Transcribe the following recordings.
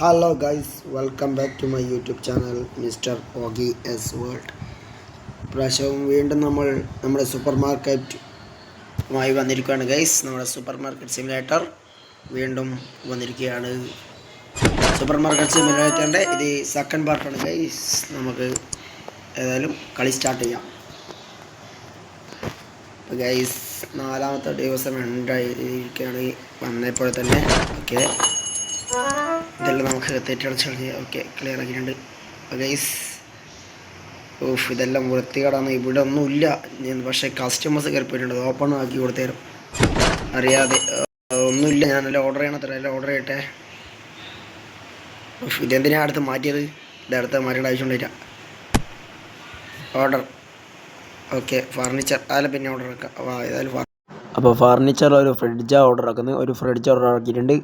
Hello guys, welcome back to my YouTube channel Mr. Ogi S World. പ്രാവശ്യം വീണ്ടും നമ്മുടെ super മാർക്കറ്റുമായി വന്നിരിക്കുകയാണ് guys. നമ്മുടെ സൂപ്പർ മാർക്കറ്റ് സിമുലേറ്റർ വീണ്ടും വന്നിരിക്കുകയാണ്. സൂപ്പർ മാർക്കറ്റ് സിമുലേറ്ററിൻ്റെ ഇത് സെക്കൻഡ് പാർട്ടാണ് ഗൈസ്. നമുക്ക് ഏതായാലും കളി സ്റ്റാർട്ട് ചെയ്യാം. അപ്പോൾ ഗൈസ് നാലാമത്തെ ദിവസം ഉണ്ടായിരിക്കുകയാണ് വന്നപ്പോൾ തന്നെ. ഓക്കെ, ഇതെല്ലാം നമുക്ക് തെറ്റടച്ച് കളഞ്ഞ് ഓക്കെ ക്ലിയർ ആക്കിയിട്ടുണ്ട് ഗൈസ്. ഇതെല്ലാം വൃത്തികേടാണ്, ഇവിടെ ഒന്നുമില്ല. പക്ഷേ കസ്റ്റമേഴ്സ് കയറി പോയിട്ടുണ്ട്, ഓപ്പൺ ആക്കി കൊടുത്തേരും അറിയാതെ. ഒന്നുമില്ല, ഞാനെല്ലാം ഓർഡർ ചെയ്യണത്ര, എല്ലാം ഓർഡർ ചെയ്യട്ടെ. ഇതെന്തിനാണ് അടുത്ത് മാറ്റിയത്? ഇതടുത്ത് മാറ്റേണ്ട ആവശ്യമുണ്ടായില്ല. ഓർഡർ ഓക്കെ, ഫർണിച്ചർ അതെല്ലാം പിന്നെ ഓർഡർ ആക്കാം. ഏതായാലും അപ്പോൾ ഫർണിച്ചർ ഒരു ഫ്രിഡ്ജാണ് ഓർഡർ ആക്കുന്നത്. ഒരു ഫ്രിഡ്ജ് ഓർഡർ ആക്കിയിട്ടുണ്ട്.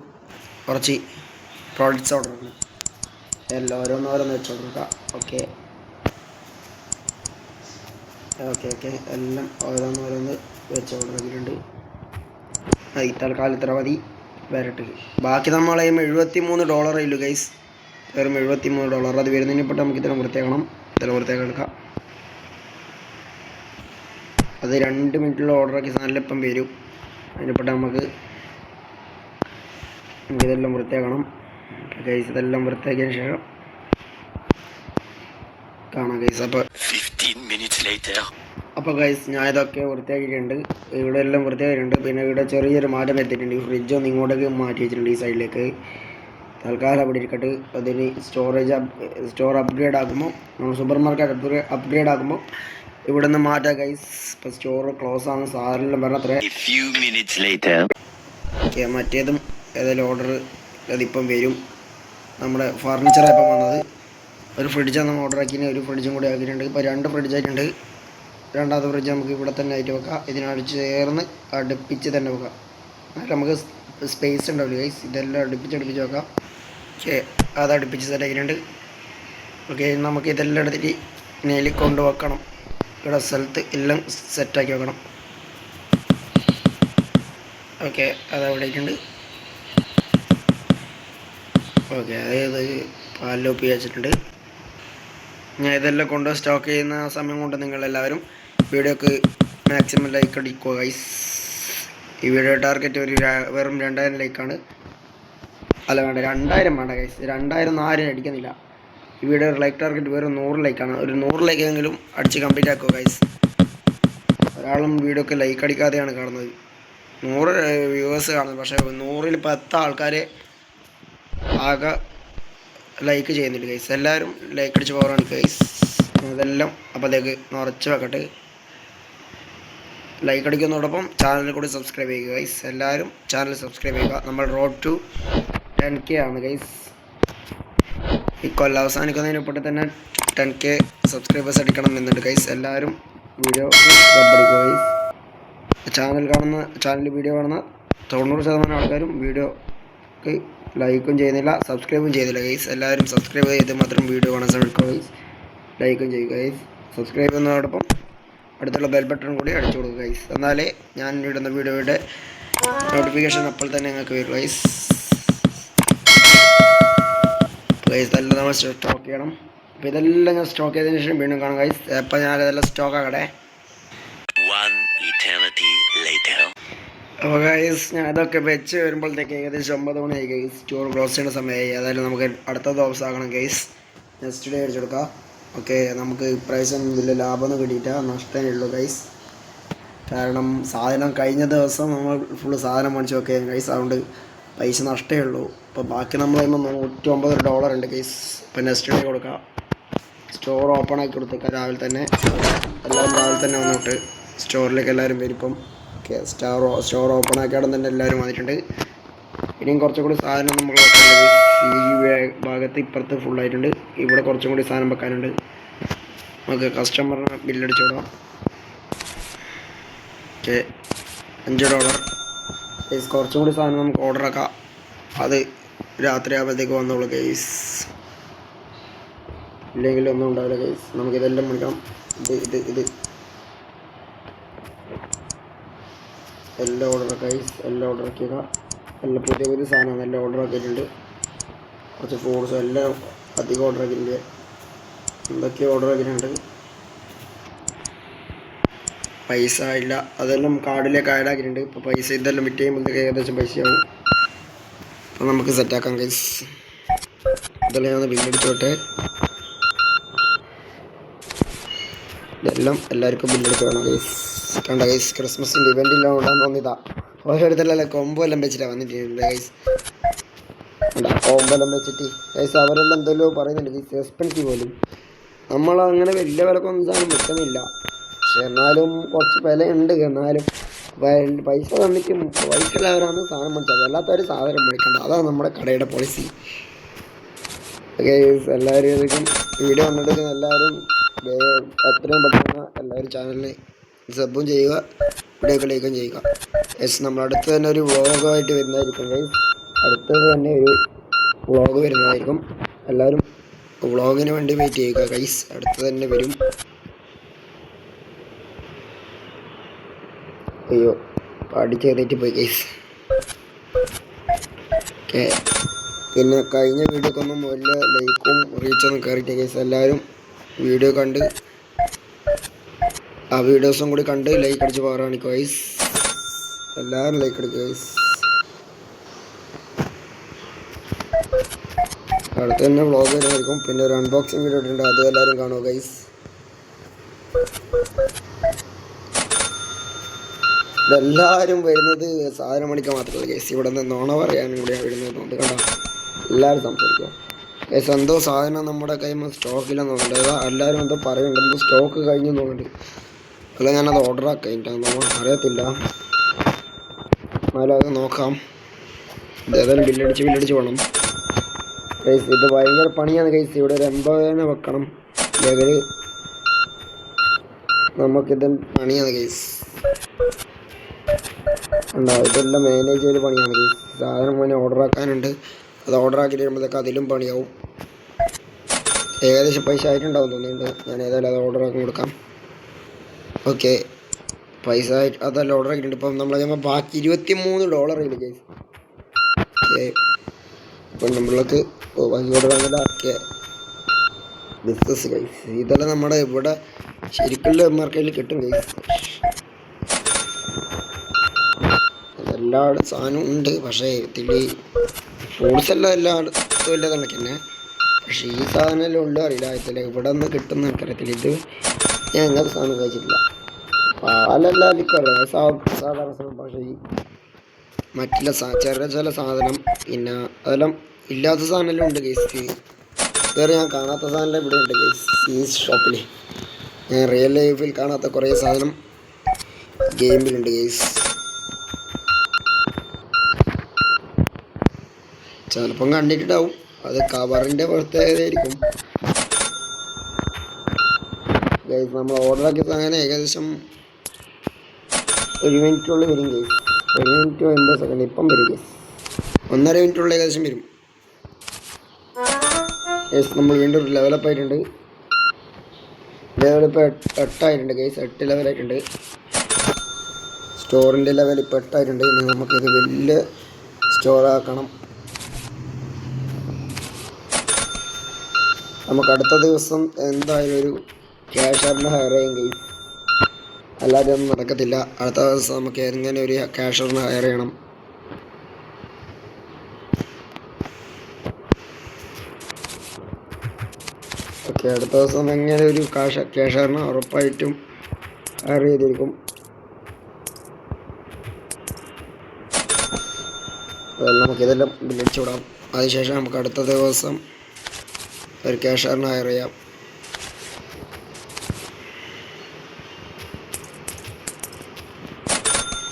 കുറച്ച് പ്രോഡക്റ്റ്സ് ഓർഡർ ആക്കണം. എല്ലാം ഓരോന്നോരോന്ന് വെച്ച് ഓർഡർ ആക്കാം. ഓക്കെ ഓക്കെ ഓക്കെ എല്ലാം ഓരോന്നോരോന്ന് വെച്ച് ഓർഡർ ആക്കിയിട്ടുണ്ട്. ഈ തൽക്കാലം ഇത്ര മതി, വരട്ട്. ബാക്കി നമ്മളെ $73 ഇല്ലു ഗൈസ്, വെറും $73. അത് വരുന്നതിനെപ്പെട്ട് നമുക്ക് ഇതെല്ലാം വൃത്തിയാക്കണം. ഇതെല്ലാം വൃത്തിയാക്കി എടുക്കാം. അത് 2 മിനിറ്റുള്ള ഓർഡർ ആക്കിയ സാധനം ഇപ്പം വരും. അതിനെപ്പെട്ട് നമുക്ക് ഇതെല്ലാം വൃത്തിയാക്കണം ഗൈസ്. ഇതെല്ലാം വൃത്തിയാക്കിയതിന് ശേഷം കാണാം ഗൈസ്. അപ്പോൾ ഗൈസ് ഞാൻ ഇതൊക്കെ വൃത്തിയാക്കിയിട്ടുണ്ട്. ഇവിടെ എല്ലാം വൃത്തിയാക്കിയിട്ടുണ്ട്. പിന്നെ ഇവിടെ ചെറിയൊരു മാറ്റം വരുത്തിയിട്ടുണ്ട്. ഈ ഫ്രിഡ്ജ് ഒന്ന് ഇങ്ങോട്ടേക്ക് മാറ്റി വെച്ചിട്ടുണ്ട്, ഈ സൈഡിലേക്ക്. തൽക്കാലം അവിടെ ഇരിക്കട്ടെ. അതിന് സ്റ്റോർ അപ്ഗ്രേഡ് ആക്കുമ്പോൾ, നമ്മൾ സൂപ്പർ മാർക്കറ്റ് അപ്ഗ്രേഡ് ആക്കുമ്പോൾ ഇവിടെ നിന്ന് മാറ്റാം ഗൈസ്. ഇപ്പോൾ സ്റ്റോർ ക്ലോസ് ആണ്, സാധനം പറഞ്ഞത്രേ. ഓക്കെ, മറ്റേതും ഏതായാലും ഓർഡർ അതിപ്പം വരും. നമ്മുടെ ഫർണിച്ചറാണ് ഇപ്പം വന്നത്. ഒരു ഫ്രിഡ്ജാണ് നമ്മൾ ഓർഡർ ആക്കിയത്. ഒരു ഫ്രിഡ്ജും കൂടി ആക്കിയിട്ടുണ്ട്. ഇപ്പോൾ 2 ഫ്രിഡ്ജായിട്ടുണ്ട്. രണ്ടാമത്തെ ഫ്രിഡ്ജ് നമുക്ക് ഇവിടെ തന്നെ ആയിട്ട് വെക്കാം. ഇതിനോട് ചേർന്ന് അടുപ്പിച്ച് തന്നെ വെക്കാം. എന്നാലും നമുക്ക് സ്പേസ് ഉണ്ടാവില്ല ഗൈസ്. ഇതെല്ലാം അടുപ്പിച്ച് വെക്കാം. ഓക്കെ, അത് അടുപ്പിച്ച് സെറ്റ് ആക്കിയിട്ടുണ്ട്. ഓക്കെ, നമുക്ക് ഇതെല്ലാം എടുത്തിട്ട് നേലി കൊണ്ടുവെക്കണം. ഇവിടെ സ്ഥലത്ത് എല്ലാം സെറ്റാക്കി വെക്കണം. ഓക്കെ, അതവിടെ ഇട്ടുണ്ട്. ഓക്കെ, അതായത് പാലോപ്പി വെച്ചിട്ടുണ്ട്. ഞാൻ ഇതെല്ലാം കൊണ്ട് സ്റ്റോക്ക് ചെയ്യുന്ന സമയം കൊണ്ട് നിങ്ങളെല്ലാവരും വീഡിയോക്ക് മാക്സിമം ലൈക്ക് അടിക്കുക ഗൈസ്. ഈ വീഡിയോ ടാർഗറ്റ് വെറും 2000 ലൈക്കാണ്. അല്ല വേണ്ട, 2000 വേണ്ട ഗൈസ്. 2000 ആരും അടിക്കുന്നില്ല. ഈ വീഡിയോ ലൈക്ക് ടാർഗറ്റ് വെറും 100 ലൈക്കാണ്. ഒരു 100 ലൈക്കെങ്കിലും അടിച്ച് കംപ്ലീറ്റ് ആക്കുക ഗൈസ്. ഒരാളും വീഡിയോക്ക് ലൈക്ക് അടിക്കാതെയാണ് കാണുന്നത്. 100 വ്യൂവേഴ്സ് കാണുന്നത്, പക്ഷേ 100ൽ 10 ആൾക്കാരെ ആകെ ലൈക്ക് ചെയ്യുന്നില്ല ഗൈസ്. എല്ലാവരും ലൈക്ക് അടിച്ച് പോകാറാണ് ഗൈസ്. അതെല്ലാം അപ്പോഴത്തേക്ക് നിറച്ച് വെക്കട്ടെ. ലൈക്ക് അടിക്കുന്നതോടൊപ്പം ചാനലിൽ കൂടി സബ്സ്ക്രൈബ് ചെയ്യുക ഗൈസ്. എല്ലാവരും ചാനൽ സബ്സ്ക്രൈബ് ചെയ്യുക. നമ്മൾ റോഡ് ടു 10K ആണ് ഗൈസ്. ഈ കൊല്ലം അവസാനിക്കുന്നതിനെപ്പെട്ട് തന്നെ 10K സബ്സ്ക്രൈബേഴ്സ് അടിക്കണം എന്നുണ്ട് ഗൈസ്. എല്ലാവരും video subscribe guys. Channel video കാണുന്ന 90% ആൾക്കാരും വീഡിയോക്ക് ലൈക്കും ചെയ്യുന്നില്ല, സബ്സ്ക്രൈബും ചെയ്യുന്നില്ല ഗൈസ്. എല്ലാവരും സബ്സ്ക്രൈബ് ചെയ്ത് മാത്രം വീഡിയോ കാണാൻ ശ്രമിക്കുക ഗൈസ്. ലൈക്കും ചെയ്യുക ഗൈസ്. സബ്സ്ക്രൈബ് ചെയ്യുന്നതോടൊപ്പം അടുത്തുള്ള ബെൽ ബട്ടൺ കൂടി അടിച്ചു കൊടുക്കുക ഗൈസ്. എന്നാലേ ഞാൻ ഇടുന്ന വീഡിയോയുടെ നോട്ടിഫിക്കേഷൻ അപ്പോൾ തന്നെ നിങ്ങൾക്ക് വരും ഗൈസ്. ഇതെല്ലാം നമ്മൾ സ്റ്റോക്ക് ചെയ്യണം. അപ്പോൾ ഇതെല്ലാം ഞാൻ സ്റ്റോക്ക് ചെയ്തതിന് ശേഷം വീണ്ടും കാണാം ഗൈസ്. അപ്പോൾ ഞാൻ ഇതെല്ലാം സ്റ്റോക്ക് ആക്കട്ടെ. അപ്പോൾ ഗൈസ് ഞാൻ ഇതൊക്കെ വെച്ച് വരുമ്പോഴത്തേക്ക് ഏകദേശം 9 മണിയായി ഗൈസ്. സ്റ്റോർ ക്ലോസ് ചെയ്യുന്ന സമയമായി. ഏതായാലും നമുക്ക് അടുത്ത ദിവസം ആകണം ഗൈസ്. നെക്സ്റ്റ് ഡേ അടിച്ചു കൊടുക്കാം. ഓക്കെ, നമുക്ക് ഇപ്രാവശ്യം വലിയ ലാഭമൊന്നും കിട്ടിയിട്ടാ, നഷ്ടമേ ഉള്ളൂ ഗൈസ്. കാരണം സാധനം കഴിഞ്ഞ ദിവസം നമ്മൾ ഫുള്ള് സാധനം മേടിച്ച് വെക്കുകയാണ് ഗൈസ്. അതുകൊണ്ട് പൈസ നഷ്ടമേ ഉള്ളൂ. അപ്പോൾ ബാക്കി നമ്മൾ $109 ഉണ്ട് ഗൈസ്. ഇപ്പോൾ നെക്സ്റ്റ് ഡേ കൊടുക്കാം. സ്റ്റോർ ഓപ്പൺ ആക്കി കൊടുത്തേക്കാം രാവിലെ തന്നെ. എല്ലാവരും രാവിലെ തന്നെ വന്നിട്ട് സ്റ്റോറിലേക്ക് എല്ലാവരും വരും. ഇപ്പം ഓക്കെ, സ്റ്റോർ ഓപ്പൺ ആക്കിയാൽ തന്നെ എല്ലാവരും വന്നിട്ടുണ്ട്. ഇനിയും കുറച്ചും കൂടി സാധനം നമുക്ക് വെക്കാനുണ്ട്. ഈ ഭാഗത്ത് ഇപ്പുറത്ത് ഫുള്ളായിട്ടുണ്ട്. ഇവിടെ കുറച്ചും കൂടി സാധനം വെക്കാനുണ്ട്. നമുക്ക് കസ്റ്റമറിന് ബില്ലടിച്ചു വിടാം. Okay, $5 guys. കുറച്ചും കൂടി സാധനം നമുക്ക് ഓർഡർ ആക്കാം. അത് രാത്രി ആകുമ്പോഴത്തേക്ക് വന്നോളൂ ഗൈസ്. ഇല്ലെങ്കിൽ ഒന്നും ഉണ്ടാവില്ല ഗൈസ്. നമുക്കിതെല്ലാം മേടിക്കണം. ഇത് എല്ലാം ഓർഡർ ആക്കാം ഗൈസ്. എല്ലാം ഓർഡർ ആക്കിയേക്കാം. എല്ലാം പുതിയ സാധനമാണ്. എല്ലാം ഓർഡർ ആക്കിയിട്ടുണ്ട്. കുറച്ച് ഫ്രൂട്ട്സും എല്ലാം അധികം ഓർഡർ ആക്കിയിട്ടുണ്ട്. എന്തൊക്കെയോ ഓർഡർ ആക്കിയിട്ടുണ്ട്. പൈസ ഇല്ല, അതെല്ലാം കാർഡിലേക്ക് ആഡ് ആക്കിയിട്ടുണ്ട്. ഇപ്പോൾ പൈസ ഇതെല്ലാം വിറ്റ് ചെയ്യുമ്പോഴത്തേക്ക് ഏകദേശം പൈസയാവും. അപ്പോൾ നമുക്ക് സെറ്റാക്കാം ഗൈസ്. ഇതെല്ലാം ഞാൻ ബില്ലടിച്ചോട്ടെ. ഇതെല്ലാം എല്ലാവർക്കും ബില്ലടിച്ച് വേണം ഗൈസ്. കണ്ട ഗൈസ്, ക്രിസ്മസിൻ്റെ ഇവൻ്റ് എല്ലാം ഉണ്ടാകാൻ തോന്നിയതാ. ഓരോരുത്തരെല്ലാം കൊമ്പോ എല്ലാം വെച്ചിട്ടാണ് വന്നിട്ടുണ്ട് ഗൈസ്. കോമ്പെല്ലാം വെച്ചിട്ട് ഗൈസ് അവരെല്ലാം എന്തെല്ലോ പറയുന്നുണ്ട് ഗൈസ്, എക്സ്പെൻസീവ് പോലും. നമ്മളങ്ങനെ വലിയ വിലക്കൊന്നും സാധനം വെക്കുന്നില്ല, പക്ഷെ എന്നാലും കുറച്ച് വിലയുണ്ട്. എന്നാലും പൈസ തന്നിട്ട് പൈസ ഉള്ളവരാണ് സാധനം മേടിച്ചത്, അല്ലാത്തവർ സാധനം മേടിക്കേണ്ട. അതാണ് നമ്മുടെ കടയുടെ പോളിസി ഗൈസ്. എല്ലാവരും ഇതൊക്കെ വീഡിയോ കണ്ടിട്ട് എല്ലാവരും എത്രയും പെട്ടെന്ന് എല്ലാവരും ചാനലിന് സബും ചെയ്യുക, വീഡിയോക്ക് ലൈക്കും ചെയ്യുക ഗൈസ്. നമ്മളടുത്ത് തന്നെ ഒരു വ്ളോഗായിട്ട് വരുന്നതായിരിക്കും ഗൈസ്. അടുത്തത് തന്നെ ഒരു വ്ളോഗ് വരുന്നതായിരിക്കും. എല്ലാവരും വ്ളോഗിന് വേണ്ടി വെയിറ്റ് ചെയ്യുക ഗൈസ്. അടുത്ത് തന്നെ വരും. അയ്യോ അടിച്ച് കയറിയിട്ട് പോയി ഗൈസ്. ഓക്കെ, പിന്നെ കഴിഞ്ഞ വീഡിയോക്കൊന്നും വലിയ ലൈക്കും റീച്ചൊന്നും കയറിയിട്ട് ഗൈസ്. എല്ലാവരും വീഡിയോ കണ്ട് ആ വീഡിയോസും കൂടി കണ്ട് ലൈക്ക് അടിച്ച് പോകാറാണ് ഗൈസ്. എല്ലാവരും ലൈക്ക് അടിക്കുക ഗൈസ്. അടുത്ത് തന്നെ വ്ളോഗ് വരുന്നതായിരിക്കും. പിന്നെ ഒരു അൺബോക്സിങ് വീഡിയോ ഇട്ടിട്ടുണ്ട്, അതും എല്ലാവരും കാണുക ഗൈസ്. ഇതെല്ലാവരും വരുന്നത് സാധനം മണിക്കാൻ മാത്രമല്ല ഗൈസ്. ഇവിടെ നിന്ന് നോണ പറയാനും കൂടിയാണ് വരുന്നത്. കൊണ്ട് കണ്ടോ എല്ലാവരും സംസാരിക്കുക ഗൈസ്. എന്തോ സാധനം നമ്മുടെ കയ്യിൽ സ്റ്റോക്കില്ലെന്ന് തോന്നുന്നുണ്ട്. എല്ലാവരും എന്തോ പറയുന്നുണ്ട്, എന്തോ സ്റ്റോക്ക് കഴിഞ്ഞു തോന്നുന്നുണ്ട്. അല്ല ഞാനത് ഓർഡർ ആക്കിയിട്ടാണ് അറിയത്തില്ല, എന്നാലും അത് നോക്കാം. ഇതേതായാലും ബില്ലടിച്ച് വേണം ഗൈസ്. ഇത് ഭയങ്കര പണിയാണ് ഗൈസ്. ഇവിടെ ഒരു 80 വെക്കണം ലെവല്. നമുക്കിത് പണിയാണ് ഗൈസ്. ഉണ്ടാവും ഇതെല്ലാം മാനേജ് ചെയ്ത് പണിയാണ് ഗൈസ്. സാധനം മുന്നേ ഓർഡർ ആക്കാനുണ്ട്, അത് ഓർഡർ ആക്കി വരുമ്പോഴത്തേക്ക് അതിലും പണിയാവും. ഏകദേശം പൈസ ആയിട്ടുണ്ടാവും തോന്നുന്നുണ്ട്. ഞാൻ ഏതായാലും അത് ഓർഡർ ആക്കി കൊടുക്കാം. ഓക്കെ, പൈസ അതെല്ലാം ഓർഡർ ആക്കിയിട്ടുണ്ട്. ഇപ്പം നമ്മൾ ബാക്കി $23 ഇല്ല ഗൈസ്. ഓക്കെ, ഇപ്പം നമ്മൾക്ക് ഓക്കെ ബിസിനസ് ഗൈസ്. ഇതെല്ലാം നമ്മുടെ ഇവിടെ ശരിക്കുള്ള മാർക്കറ്റിൽ കിട്ടും ഗൈസ്. എല്ലാ സാധനവും ഉണ്ട്, പക്ഷേ ഇതിൽ ഫ്രൂട്ട്സ് എല്ലാം എല്ലായിടത്തും വലിയ കണക്ക് തന്നെ. പക്ഷേ ഈ സാധനം ഉള്ളൂ അറിയില്ല, ഇതിൽ ഇവിടെ നിന്ന് കിട്ടുന്ന എനിക്കറിയത്തില്ല. ഇത് ഞാൻ അങ്ങനത്തെ സാധനം കഴിച്ചിട്ടില്ല. പാലെല്ലാം എനിക്കറിയാം സാധാരണ സാധനം, പക്ഷേ ഈ മറ്റുള്ള ചില സാധനം പിന്നെ അതെല്ലാം ഇല്ലാത്ത സാധനമെല്ലാം ഉണ്ട് ഗൈസ്. വേറെ ഞാൻ കാണാത്ത സാധനം ഇവിടെ ഉണ്ട് ഗൈസ് ഈ ഷോപ്പിൽ. ഞാൻ റിയൽ ലൈഫിൽ കാണാത്ത കുറേ സാധനം ഗെയിമിലുണ്ട് ഗൈസ്. ചിലപ്പം കണ്ടിട്ടുണ്ടാവും, അത് കവറിൻ്റെ പ്രത്യേകതയായിരിക്കും ഗൈസ്. നമ്മൾ ഓർഡർ ആക്കിയ സാധനം ഏകദേശം 1 മിനിറ്റുള്ളിൽ വരും ഗൈസ്. 1 മിനിറ്റ് 50 സെക്കൻഡ് ഇപ്പം വരും ഗൈസ്. 1.5 മിനിറ്റുള്ളിൽ ഏകദേശം വരും ഗൈസ്. നമ്മൾ വീണ്ടും ലെവലപ്പ് ആയിട്ടുണ്ട്. ലെവലിപ്പോൾ 8 ആയിട്ടുണ്ട് ഗൈസ്. 8 ലെവലായിട്ടുണ്ട്. സ്റ്റോറിൻ്റെ ലെവൽ ഇപ്പോൾ 8 ആയിട്ടുണ്ട്. ഇനി നമുക്കിത് വലിയ സ്റ്റോറാക്കണം. നമുക്ക് അടുത്ത ദിവസം എന്തായാലും ഒരു ക്യാഷറിനെ ഹയർ ചെയ്യും ഗൈസ്. അല്ലാതെ ഒന്നും നടക്കത്തില്ല. അടുത്ത ദിവസം നമുക്ക് എങ്ങനെ ഒരു ക്യാഷറിനെ ഹയർ ചെയ്യണം. ഓക്കെ, അടുത്ത ദിവസം എങ്ങനെ ഒരു ക്യാഷറിനെ ഉറപ്പായിട്ടും ഹയർ ചെയ്തിരിക്കും. നമുക്കിതെല്ലാം ബില്ലടിച്ചു വിടാം. അതിനുശേഷം നമുക്ക് അടുത്ത ദിവസം ഒരു ക്യാഷറിനെ ഹയർ ചെയ്യാം.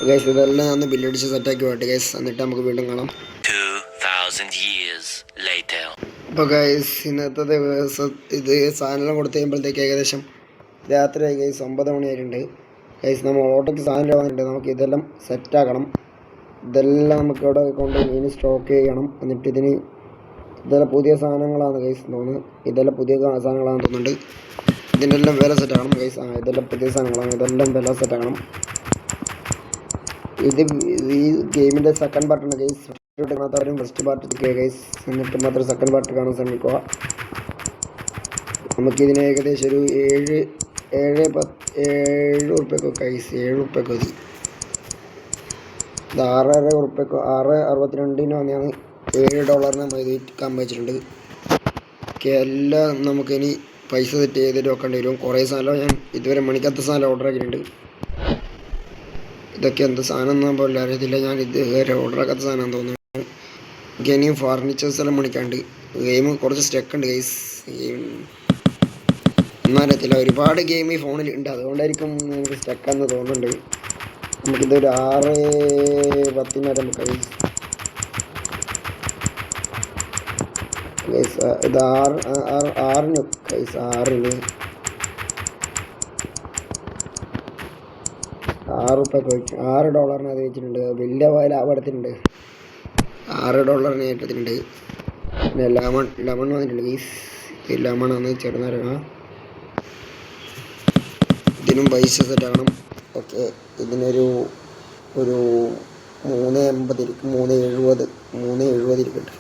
ഗൈസ് ഇതെല്ലാം ഒന്ന് ബില്ലടിച്ച് സെറ്റാക്കി വേട്ടെ ഗൈസ്. എന്നിട്ട് നമുക്ക് വീണ്ടും കാണാം. അപ്പോൾ ഗൈസ് ഇന്നത്തെ ദിവസം ഇത് സാധനം കൊടുത്തു കഴിയുമ്പോഴത്തേക്ക് ഏകദേശം രാത്രിയായി ഗൈസ്. 9 മണിയായിട്ടുണ്ട് ഗൈസ്. നമ്മൾ ഓട്ടോയ്ക്ക് സാധനം വന്നിട്ടുണ്ട്. നമുക്ക് ഇതെല്ലാം സെറ്റാക്കണം. ഇതെല്ലാം നമുക്ക് ഇവിടെ കൊണ്ട് ഇനി സ്റ്റോക്ക് ചെയ്യണം. എന്നിട്ട് ഇതെല്ലാം പുതിയ സാധനങ്ങളാണ് ഗൈസ് തോന്നുന്നു. ഇതെല്ലാം പുതിയ സാധനങ്ങളാണെന്ന് തോന്നുന്നുണ്ട്. ഇതിൻ്റെ എല്ലാം വില സെറ്റാക്കണം ഗൈസ്. ഇതെല്ലാം പുതിയ സാധനങ്ങളാണ്. ഇതെല്ലാം വില സെറ്റാക്കണം. ഇത് ഈ ഗെയിമിൻ്റെ സെക്കൻഡ് പാർട്ടാണ് ഗൈസ്. കാണാത്തവരും ഫസ്റ്റ് പാർട്ട് എത്തിക്കുക ഗൈസ്, എന്നിട്ട് മാത്രം സെക്കൻഡ് പാർട്ട് കാണാൻ ശ്രമിക്കുക. നമുക്കിതിന് ഏകദേശം ഒരു 7 ഗൈസ്, 7 ഉറുപ്പ്യക്ക് മതി. ഇത് 6.62 വന്നെയാണ്. $7 നമ്മൾ ഇത് വിൽക്കാൻ വെച്ചിട്ടുണ്ട്. എല്ലാം നമുക്കിനി പൈസ സെറ്റ് ചെയ്തിട്ട് വെക്കേണ്ടി വരും. കുറേ സാധനം ഞാൻ ഇതുവരെ മണിക്കത്ത സാധനം ഓർഡർ ആക്കിയിട്ടുണ്ട്. ഇതൊക്കെ എന്ത് സാധനം ഒന്നും പോലും അറിയത്തില്ല, ഞാൻ ഇതുവരെ ഓർഡർ ആക്കാത്ത സാധനം തോന്നുന്നു. എനിക്ക് ഇനിയും ഫർണിച്ചേഴ്സ് എല്ലാം മണിക്കാണ്ട്. ഗെയിം കുറച്ച് സ്റ്റക്ക് ഉണ്ട് ഗൈസ്. ഗെയിം ഒന്നും അറിയത്തില്ല, ഒരുപാട് ഗെയിം ഈ ഫോണിൽ ഉണ്ട്, അതുകൊണ്ടായിരിക്കും എനിക്ക് സ്റ്റക്കാന്ന് തോന്നുന്നുണ്ട്. നമുക്കിതൊരു 6:10 നമുക്ക് ഗൈസ്. ഇത് 6 ഗൈസ്, 6 $6 അത് വെച്ചിട്ടുണ്ട്. വലിയ ലാഭം എടുത്തിട്ടുണ്ട്. $6 എടുത്തിട്ടുണ്ട്. പിന്നെ ലെമൺ വന്നിട്ടുണ്ട് ഗൈസ്. ഇത് ലെമണാണ്, ചെറുനാരങ്ങ. ഇതിനും പൈസ സെറ്റ് ആക്കണം. ഓക്കെ, ഇതിനൊരു 3.80 ഇരിക്കും, 3.70 ഇരിക്കട്ടെ.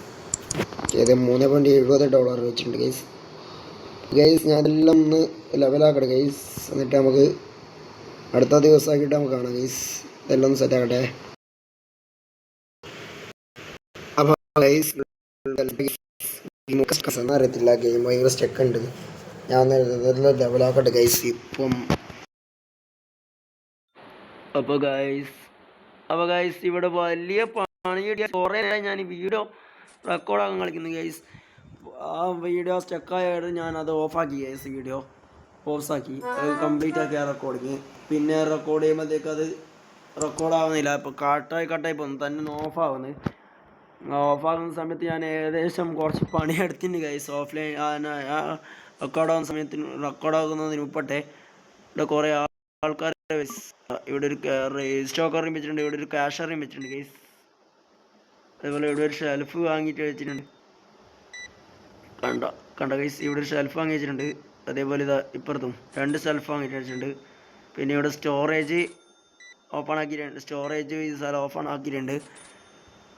ഇത് $3.70 വെച്ചിട്ടുണ്ട് ഗൈസ്. ഞാനെല്ലാം ഒന്ന് ലെവലാക്കട്ടെ ഗൈസ്, എന്നിട്ട് നമുക്ക് അടുത്ത ദിവസമാക്കിയിട്ട് നമുക്ക് കാണാം ഗൈസ്. ഇതെല്ലാം ഒന്ന് സെറ്റ് ആക്കട്ടെ. അപ്പോൾ ഗൈസ് അറിയത്തില്ല, ഗെയിം ഭയങ്കര സ്റ്റക്ക് ഉണ്ട്. ഞാൻ ലെവലാക്കട്ടെ ഗൈസ് ഇപ്പം. അപ്പോൾ ഗൈസ് ഇവിടെ വലിയ പണി കിട്ടിയ കുറേ നേരം ഞാൻ ഈ വീഡിയോ റെക്കോർഡാക്കാൻ കളിക്കുന്നു ഗൈസ്. ആ വീഡിയോ സ്റ്റക്കായത് ഞാൻ അത് ഓഫാക്കി ഗൈസ്. വീഡിയോ പോസാക്കി അത് കംപ്ലീറ്റ് ആക്കി ആ റെക്കോർഡിങ്. പിന്നെ റെക്കോർഡ് ചെയ്യുമ്പോഴത്തേക്ക് അത് റെക്കോർഡാവുന്നില്ല. ഇപ്പോൾ കട്ടായി പോകുന്നു, തന്നെ ഓഫാകുന്ന സമയത്ത് ഞാൻ ഏകദേശം കുറച്ച് പണിയെടുത്തിട്ടുണ്ട് ഗൈസ്. ഓഫ്ലൈൻ റെക്കോർഡാകുന്നതിന് മുപ്പട്ടെ ഇവിടെ കുറേ ആൾക്കാർ ഇവിടെ ഒരു സ്റ്റോക്കറിയും വെച്ചിട്ടുണ്ട്, ഇവിടെ ഒരു ക്യാഷറിയും വെച്ചിട്ടുണ്ട് ഗൈസ്. അതേപോലെ ഇവിടെ ഒരു ഷെൽഫ് വാങ്ങിയിട്ട് വെച്ചിട്ടുണ്ട്. കണ്ട ഗൈസ്, ഇവിടെ ഒരു ഷെൽഫ് വാങ്ങി വെച്ചിട്ടുണ്ട്. അതേപോലെ ഇതാ ഇപ്പുറത്തും 2 ഷെൽഫ് വാങ്ങിയിട്ട് വെച്ചിട്ടുണ്ട്. പിന്നെ ഇവിടെ സ്റ്റോറേജ് ഓപ്പൺ ആക്കിയിട്ടുണ്ട്. ഈ സ്ഥലം ഓപ്പൺ ആക്കിയിട്ടുണ്ട്.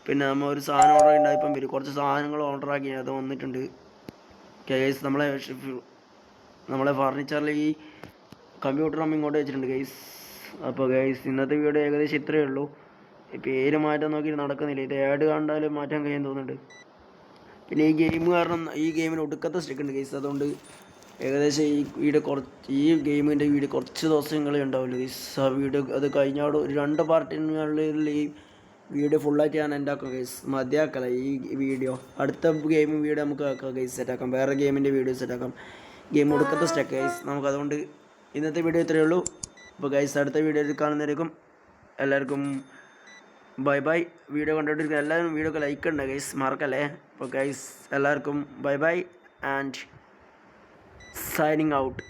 പിന്നെ നമ്മൾ ഒരു സാധനം ഓർഡർ ഉണ്ടായി, ഇപ്പം വരും കുറച്ച് സാധനങ്ങൾ ഓർഡർ ആക്കി, അത് വന്നിട്ടുണ്ട് ഗൈസ്. നമ്മളെ ഫർണിച്ചറിൽ ഈ കമ്പ്യൂട്ടർ ഇങ്ങോട്ട് വെച്ചിട്ടുണ്ട് ഗൈസ്. അപ്പോൾ ഗൈസ് ഇന്നത്തെ വീഡിയോ ഏകദേശം ഇത്രയേ ഉള്ളൂ. പേര് മാറ്റാൻ നോക്കിയിട്ട് നടക്കുന്നില്ല. ഇത് ആഡ് കണ്ടാലും മാറ്റാൻ കഴിയാൻ തോന്നുന്നുണ്ട്. പിന്നെ ഈ ഗെയിം കാരണം ഈ ഗെയിമിന് ഒടുക്കത്തെ സ്റ്റക്ക് ഉണ്ട് ഗൈസ്. അതുകൊണ്ട് ഏകദേശം ഈ ഗെയിമിൻ്റെ വീഡിയോ കുറച്ച് ദിവസങ്ങളേ ഉണ്ടാവുള്ളൂ ഗൈസ്. ആ വീഡിയോ അത് കഴിഞ്ഞാൽ ഒരു 2 പാർട്ടിനുള്ളിൽ ഈ വീഡിയോ ഫുള്ളായിട്ട് ഞാൻ ഉണ്ടാക്കാം ഗൈസ്. മതിയാക്കല ഈ വീഡിയോ. അടുത്ത വീഡിയോ നമുക്ക് ആക്കാം ഗൈസ്, സെറ്റാക്കാം. വേറെ ഗെയിമിൻ്റെ വീഡിയോ സെറ്റാക്കാം. ഗെയിം ഒടുക്കത്തെ സ്റ്റക്ക് ഗൈസ്. നമുക്കതുകൊണ്ട് ഇന്നത്തെ വീഡിയോ ഇത്രയേ ഉള്ളൂ. അപ്പോൾ ഗൈസ് അടുത്ത വീഡിയോയിൽ കാണുന്നതായിരിക്കും. എല്ലാവർക്കും ബൈ. വീഡിയോ കണ്ടിട്ടിരിക്കുന്ന എല്ലാവരും വീഡിയോക്ക് ലൈക്ക് ഉണ്ട് ഗൈസ്, മറക്കല്ലേ. അപ്പോൾ ഗൈസ് എല്ലാവർക്കും ബൈ ആൻഡ് സൈനിങ് ഔട്ട്.